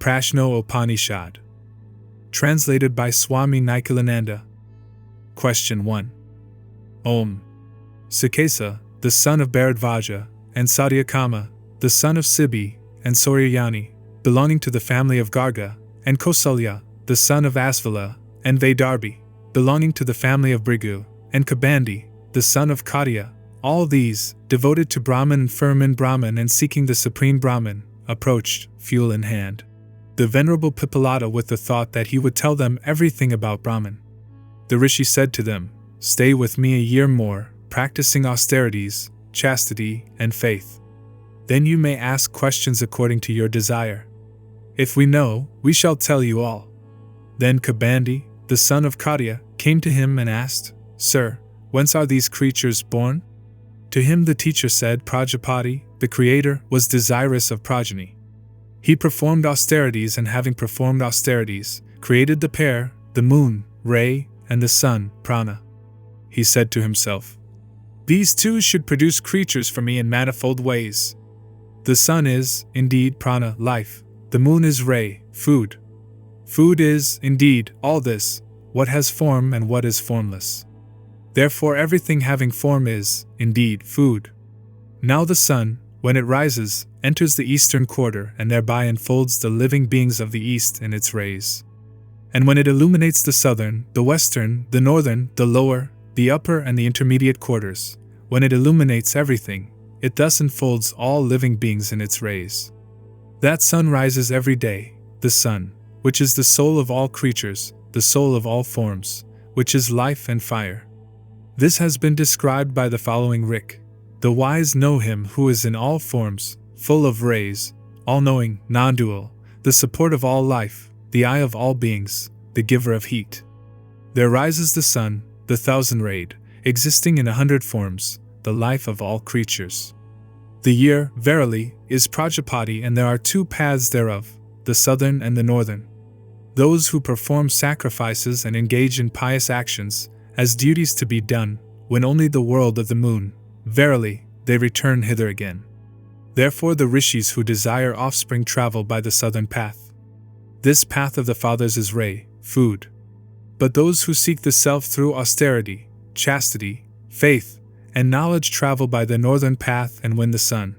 Prasna Upanishad. Translated by Swami Nikalananda. Question 1. Om. Sakesa, the son of Bharadvaja, and Satyakama, the son of Sibi, and Sauryayani, belonging to the family of Garga, and Kausalya, the son of Asvala, and Vaidarbi, belonging to the family of Brigu, and Kabandi, the son of Katya, all these, devoted to Brahman and firm in Brahman and seeking the supreme Brahman, approached, fuel in hand, the venerable Pipalada with the thought that he would tell them everything about Brahman. The rishi said to them, "Stay with me a year more, practicing austerities, chastity, and faith. Then you may ask questions according to your desire. If we know, we shall tell you all." Then Kabandi, the son of Katya, came to him and asked, "Sir, whence are these creatures born?" To him the teacher said, "Prajapati, the creator, was desirous of progeny. He performed austerities, and having performed austerities, created the pair, the moon, ray, and the sun, prana. He said to himself, 'These two should produce creatures for me in manifold ways. The sun is, indeed, prana, life. The moon is ray, food. Food is, indeed, all this, what has form and what is formless. Therefore everything having form is, indeed, food. Now the sun, when it rises, enters the eastern quarter and thereby enfolds the living beings of the east in its rays. And when it illuminates the southern, the western, the northern, the lower, the upper and the intermediate quarters, when it illuminates everything, it thus enfolds all living beings in its rays. That sun rises every day, the sun, which is the soul of all creatures, the soul of all forms, which is life and fire. This has been described by the following Rik. The wise know him who is in all forms, full of rays, all-knowing, non-dual, the support of all life, the eye of all beings, the giver of heat. There rises the sun, the thousand-rayed, existing in 100 forms, the life of all creatures. The year, verily, is Prajapati, and there are two paths thereof, the southern and the northern. Those who perform sacrifices and engage in pious actions, as duties to be done, when only the world of the moon, verily, they return hither again. Therefore the rishis who desire offspring travel by the southern path. This path of the fathers is ray, food. But those who seek the self through austerity, chastity, faith, and knowledge travel by the northern path and win the sun.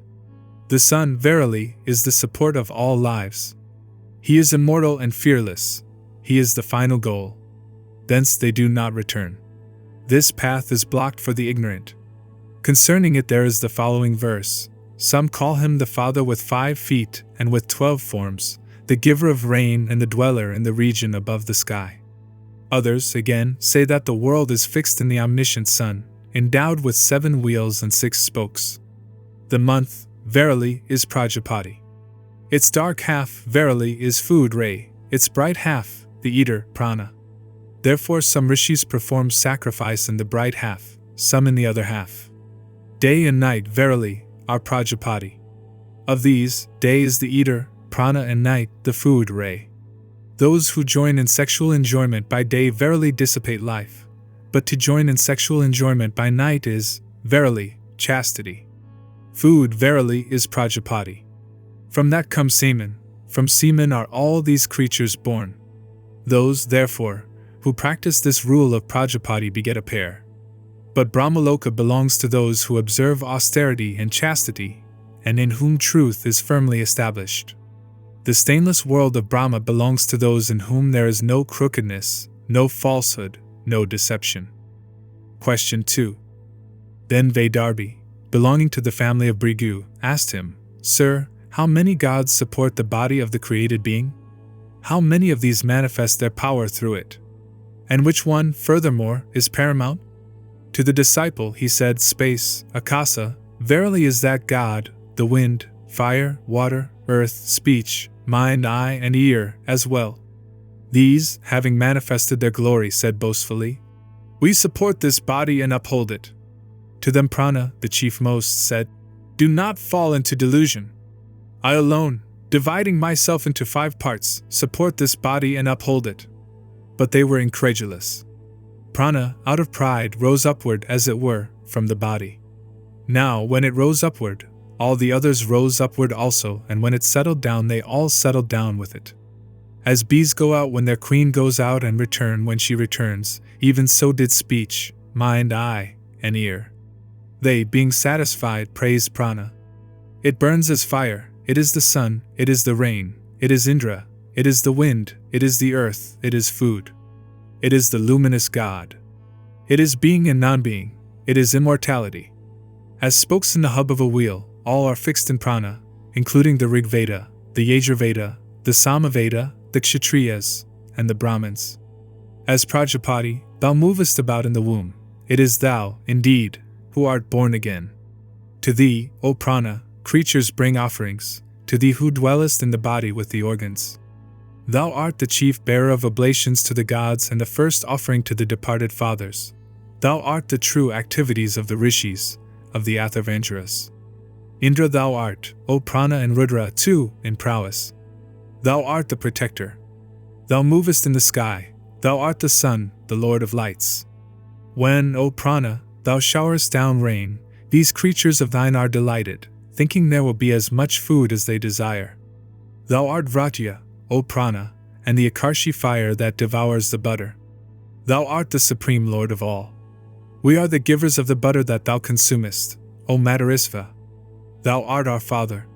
The sun, verily, is the support of all lives. He is immortal and fearless. He is the final goal. Thence they do not return. This path is blocked for the ignorant. Concerning it there is the following verse. Some call him the Father with 5 feet and with 12 forms, the giver of rain and the dweller in the region above the sky. Others, again, say that the world is fixed in the omniscient sun, endowed with 7 wheels and 6 spokes. The month, verily, is Prajapati. Its dark half, verily, is food, ray, its bright half, the eater, prana. Therefore some rishis perform sacrifice in the bright half, some in the other half. Day and night, verily, are Prajapati. Of these, day is the eater, prana, and night, the food, ray. Those who join in sexual enjoyment by day verily dissipate life, but to join in sexual enjoyment by night is, verily, chastity. Food, verily, is Prajapati. From that comes semen, from semen are all these creatures born. Those, therefore, who practice this rule of Prajapati beget a pair. But Brahmaloka belongs to those who observe austerity and chastity, and in whom truth is firmly established. The stainless world of Brahma belongs to those in whom there is no crookedness, no falsehood, no deception. Question 2. Then Vaidarbi, belonging to the family of Brigu, asked him, "Sir, how many gods support the body of the created being? How many of these manifest their power through it? And which one, furthermore, is paramount?" To the disciple he said, "Space, Akasa, verily is that God, the wind, fire, water, earth, speech, mind, eye, and ear, as well. These, having manifested their glory, said boastfully, 'We support this body and uphold it.' To them Prana, the chief most, said, 'Do not fall into delusion. I alone, dividing myself into 5 parts, support this body and uphold it.' But they were incredulous. Prana, out of pride, rose upward, as it were, from the body. Now, when it rose upward, All the others rose upward also, and when it settled down they all settled down with it. As bees go out when their queen goes out and return when she returns, even so did speech, mind, eye, and ear. They, being satisfied, praised prana. It burns as fire, it is the sun, it is the rain, it is Indra, it is the wind, it is the earth, it is food. It is the luminous God. It is being and non-being, it is immortality. As spokes in the hub of a wheel, all are fixed in prana, including the Rig Veda, the Yajur Veda, the Samaveda, the Kshatriyas, and the Brahmins. As Prajapati, thou movest about in the womb. It is thou, indeed, who art born again. To thee, O prana, creatures bring offerings, to thee who dwellest in the body with the organs. Thou art the chief bearer of oblations to the gods and the first offering to the departed fathers. Thou art the true activities of the rishis, of the Atharvancharas. Indra thou art, O prana, and Rudra too, in prowess. Thou art the protector. Thou movest in the sky, thou art the sun, the lord of lights. When, O prana, thou showerest down rain, these creatures of thine are delighted, thinking there will be as much food as they desire. Thou art Vratya, O prana, and the Akarshi fire that devours the butter. Thou art the supreme lord of all. We are the givers of the butter that thou consumest, O Madarisva. Thou art our Father.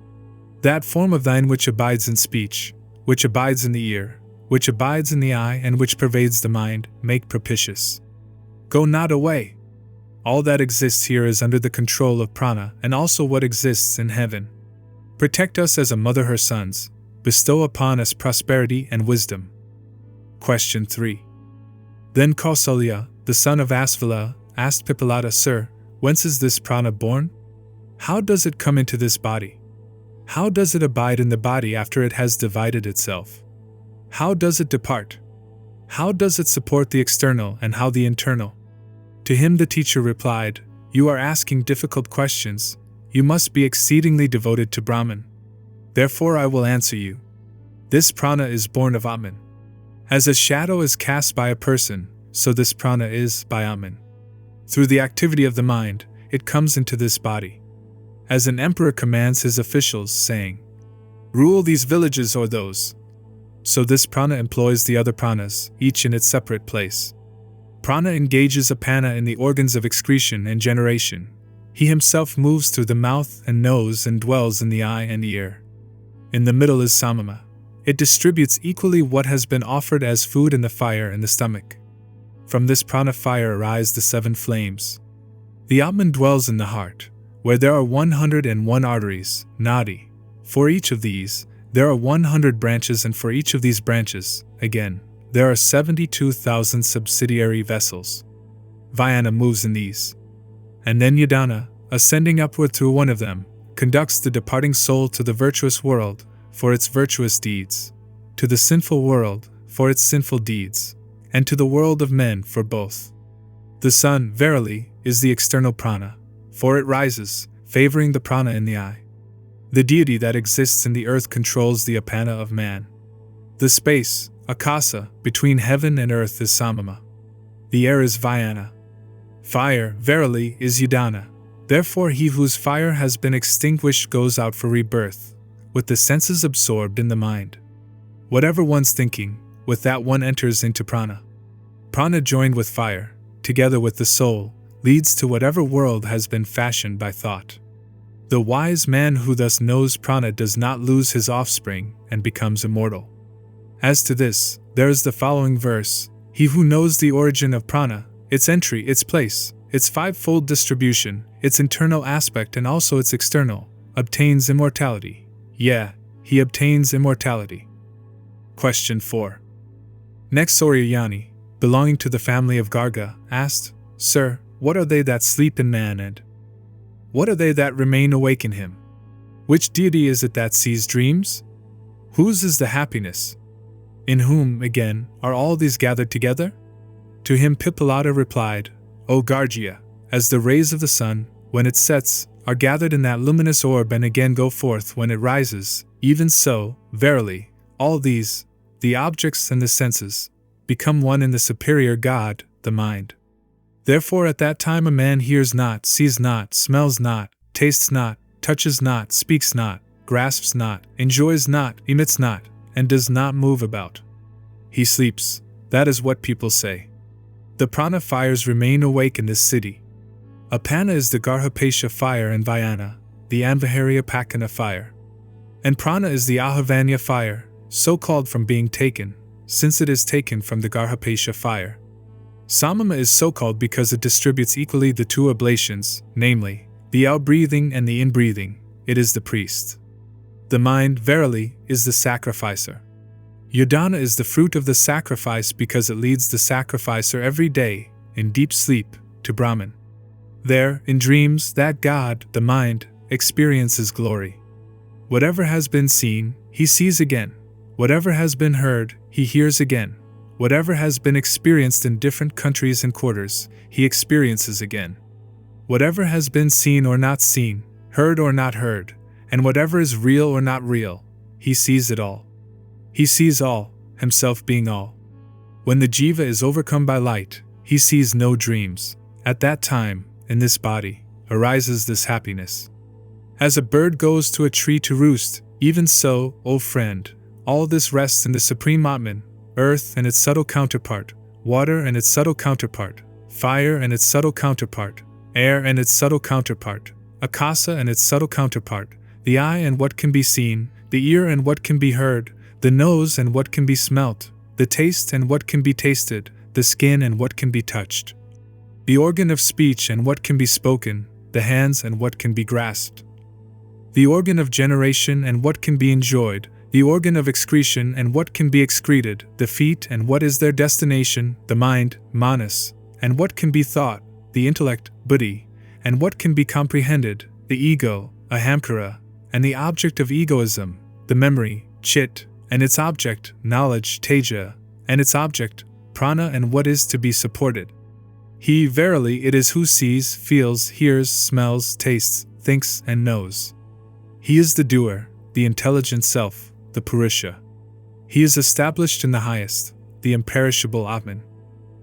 That form of thine which abides in speech, which abides in the ear, which abides in the eye, and which pervades the mind, make propitious. Go not away. All that exists here is under the control of prana, and also what exists in heaven. Protect us as a mother her sons, bestow upon us prosperity and wisdom. Question 3. Then Kausalya, the son of Asvala, asked Pipalada, Sir, whence is this prana born? How does it come into this body? How does it abide in the body after it has divided itself? How does it depart? How does it support the external and how the internal? To him the teacher replied, You are asking difficult questions. You must be exceedingly devoted to Brahman. Therefore I will answer you. This prana is born of Atman. As a shadow is cast by a person, so this prana is by Atman. Through the activity of the mind, it comes into this body. As an emperor commands his officials, saying, Rule these villages or those. So this prana employs the other pranas, each in its separate place. Prana engages apana in the organs of excretion and generation. He himself moves through the mouth and nose and dwells in the eye and ear. In the middle is samama. It distributes equally what has been offered as food in the fire in the stomach. From this prana fire arise the 7 flames. The Atman dwells in the heart, where there are 101 arteries, nadi. For each of these, there are 100 branches, and for each of these branches, again, there are 72,000 subsidiary vessels. Vyana moves in these. And then Yadana, ascending upward through one of them, conducts the departing soul to the virtuous world, for its virtuous deeds, to the sinful world, for its sinful deeds, and to the world of men for both. The sun, verily, is the external prana, for it rises, favoring the prana in the eye. The deity that exists in the earth controls the apana of man. The space, akasa, between heaven and earth is samama. The air is vyana. Fire, verily, is yadana. Therefore he whose fire has been extinguished goes out for rebirth, with the senses absorbed in the mind. Whatever one's thinking, with that one enters into prana. Prana joined with fire, together with the soul, leads to whatever world has been fashioned by thought. The wise man who thus knows prana does not lose his offspring and becomes immortal. As to this, there is the following verse, He who knows the origin of prana, its entry, its place, its 5-fold distribution, its internal aspect and also its external, obtains immortality. Yeah, he obtains immortality. Question 4. Next Sauryayani, belonging to the family of Garga, asked, Sir, what are they that sleep in man and what are they that remain awake in him? Which deity is it that sees dreams? Whose is the happiness? In whom, again, are all these gathered together? To him Pipalada replied, O Gargya, as the rays of the sun, when it sets, are gathered in that luminous orb and again go forth when it rises, even so, verily, all these, the objects and the senses, become one in the superior God, the mind. Therefore at that time a man hears not, sees not, smells not, tastes not, touches not, speaks not, grasps not, enjoys not, emits not, and does not move about. He sleeps, that is what people say. The prana fires remain awake in this city. Apana is the Garhapesha fire and Vyana, the Anvaharya Pakana fire. And prana is the Ahavanya fire, so called from being taken, since it is taken from the Garhapesha fire. Samama is so called because it distributes equally the two oblations, namely, the outbreathing and the inbreathing. It is the priest. The mind, verily, is the sacrificer. Yodhana is the fruit of the sacrifice because it leads the sacrificer every day, in deep sleep, to Brahman. There, in dreams, that God, the mind, experiences glory. Whatever has been seen, he sees again. Whatever has been heard, he hears again. Whatever has been experienced in different countries and quarters, he experiences again. Whatever has been seen or not seen, heard or not heard, and whatever is real or not real, he sees it all. He sees all, himself being all. When the jiva is overcome by light, he sees no dreams. At that time, in this body, arises this happiness. As a bird goes to a tree to roost, even so, O friend, all this rests in the Supreme Atman, earth and its subtle counterpart, water and its subtle counterpart, fire and its subtle counterpart, air and its subtle counterpart, akasa and its subtle counterpart, the eye and what can be seen, the ear and what can be heard, the nose and what can be smelt, the taste and what can be tasted, the skin and what can be touched, the organ of speech and what can be spoken, the hands and what can be grasped, the organ of generation and what can be enjoyed, the organ of excretion and what can be excreted, the feet and what is their destination, the mind, manas, and what can be thought, the intellect, buddhi, and what can be comprehended, the ego, ahamkara, and the object of egoism, the memory, chit, and its object, knowledge, teja, and its object, prana, and what is to be supported. He, verily, it is who sees, feels, hears, smells, tastes, thinks, and knows. He is the doer, the intelligent self, the Purusha. He is established in the highest, the imperishable Atman.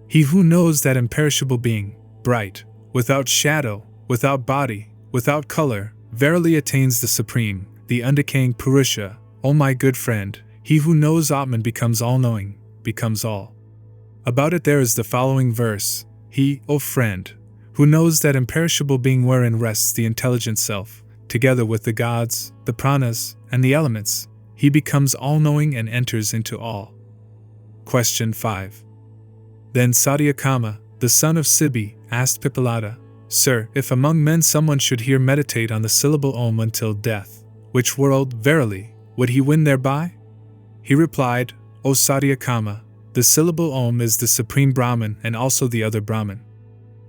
He who knows that imperishable being, bright, without shadow, without body, without color, verily attains the supreme, the undecaying Purusha. O my good friend, he who knows Atman becomes all-knowing, becomes all. About it there is the following verse: He, O friend, who knows that imperishable being wherein rests the intelligent self, together with the gods, the pranas, and the elements, he becomes all-knowing and enters into all. Question 5. Then Satyakama, the son of Sibi, asked Pipalada, Sir, if among men someone should here meditate on the syllable Om until death, which world, verily, would he win thereby? He replied, O Satyakama, the syllable Om is the supreme Brahman and also the other Brahman.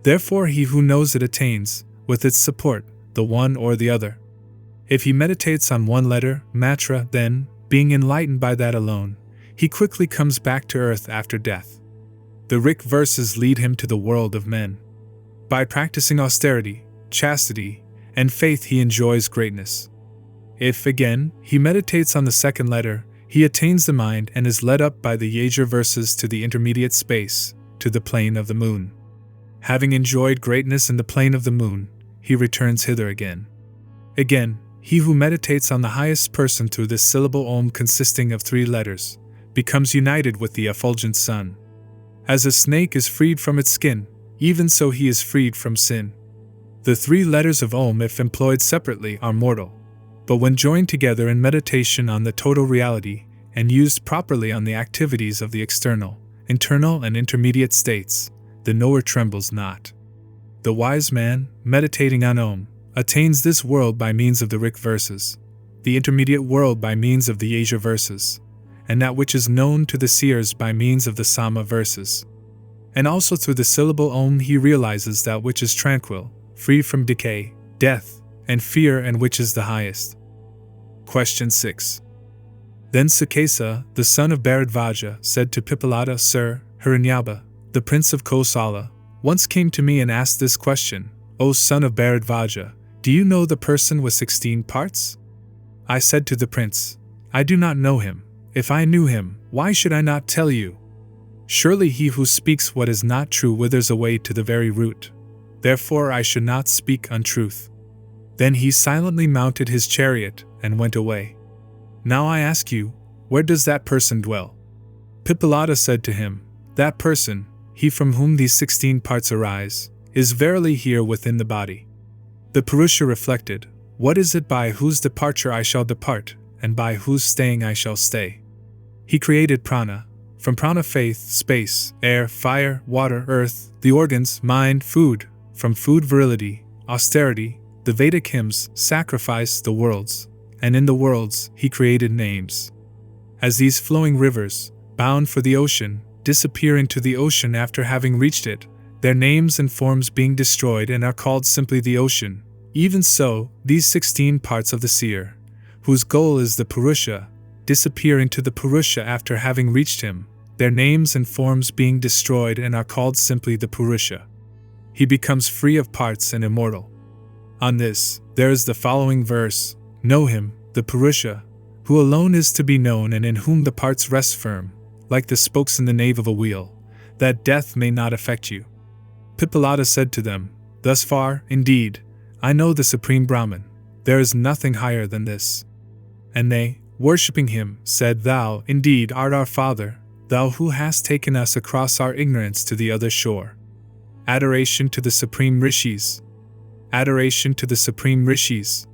Therefore he who knows it attains, with its support, the one or the other. If he meditates on one letter, matra, then, being enlightened by that alone, he quickly comes back to earth after death. The Rik verses lead him to the world of men. By practicing austerity, chastity, and faith he enjoys greatness. If, again, he meditates on the second letter, he attains the mind and is led up by the Yajur verses to the intermediate space, to the plane of the moon. Having enjoyed greatness in the plane of the moon, he returns hither again. Again, he who meditates on the highest person through this syllable Om consisting of 3 letters, becomes united with the effulgent sun. As a snake is freed from its skin, even so he is freed from sin. The 3 letters of Om, if employed separately, are mortal, but when joined together in meditation on the total reality, and used properly on the activities of the external, internal and intermediate states, the knower trembles not. The wise man, meditating on Om, attains this world by means of the Rik verses, the intermediate world by means of the Yajur verses, and that which is known to the seers by means of the Sama verses. And also through the syllable Om he realizes that which is tranquil, free from decay, death, and fear, and which is the highest. Question 6. Then Sukesa, the son of Bharadvaja, said to Pipalada, Sir, Hiranyaba, the prince of Kosala, once came to me and asked this question, O son of Bharadvaja, do you know the person with 16 parts? I said to the prince, I do not know him. If I knew him, why should I not tell you? Surely he who speaks what is not true withers away to the very root. Therefore I should not speak untruth. Then he silently mounted his chariot and went away. Now I ask you, where does that person dwell? Pipalada said to him, that person, he from whom these 16 parts arise, is verily here within the body. The Purusha reflected, what is it by whose departure I shall depart, and by whose staying I shall stay? He created prana, from prana faith, space, air, fire, water, earth, the organs, mind, food, from food virility, austerity, the Vedic hymns, sacrifice, the worlds, and in the worlds he created names. As these flowing rivers, bound for the ocean, disappear into the ocean after having reached it, their names and forms being destroyed and are called simply the ocean, even so, these 16 parts of the seer, whose goal is the Purusha, disappear into the Purusha after having reached him, their names and forms being destroyed and are called simply the Purusha. He becomes free of parts and immortal. On this, there is the following verse, know him, the Purusha, who alone is to be known and in whom the parts rest firm, like the spokes in the nave of a wheel, that death may not affect you. Pipalada said to them, thus far, indeed, I know the Supreme Brahman, there is nothing higher than this. And they, worshipping him, said, thou, indeed, art our Father, thou who hast taken us across our ignorance to the other shore. Adoration to the Supreme Rishis. Adoration to the Supreme Rishis.